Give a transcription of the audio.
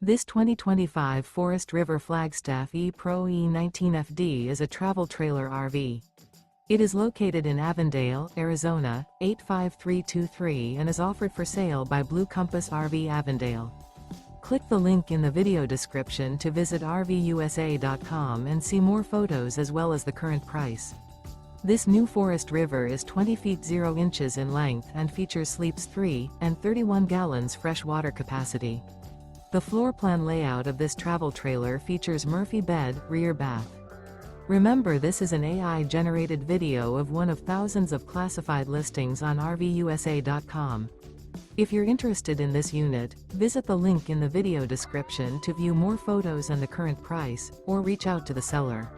This 2025 Forest River Flagstaff E-Pro E19FD is a travel trailer RV. It is located in Avondale, Arizona, 85323 and is offered for sale by Blue Compass RV Avondale. Click the link in the video description to visit RVUSA.com and see more photos as well as the current price. This new Forest River is 20 feet 0 inches in length and features sleeps 3 and 31 gallons fresh water capacity. The floor plan layout of this travel trailer features Murphy bed, rear bath. Remember, this is an AI-generated video of one of thousands of classified listings on RVUSA.com. If you're interested in this unit, visit the link in the video description to view more photos and the current price, or reach out to the seller.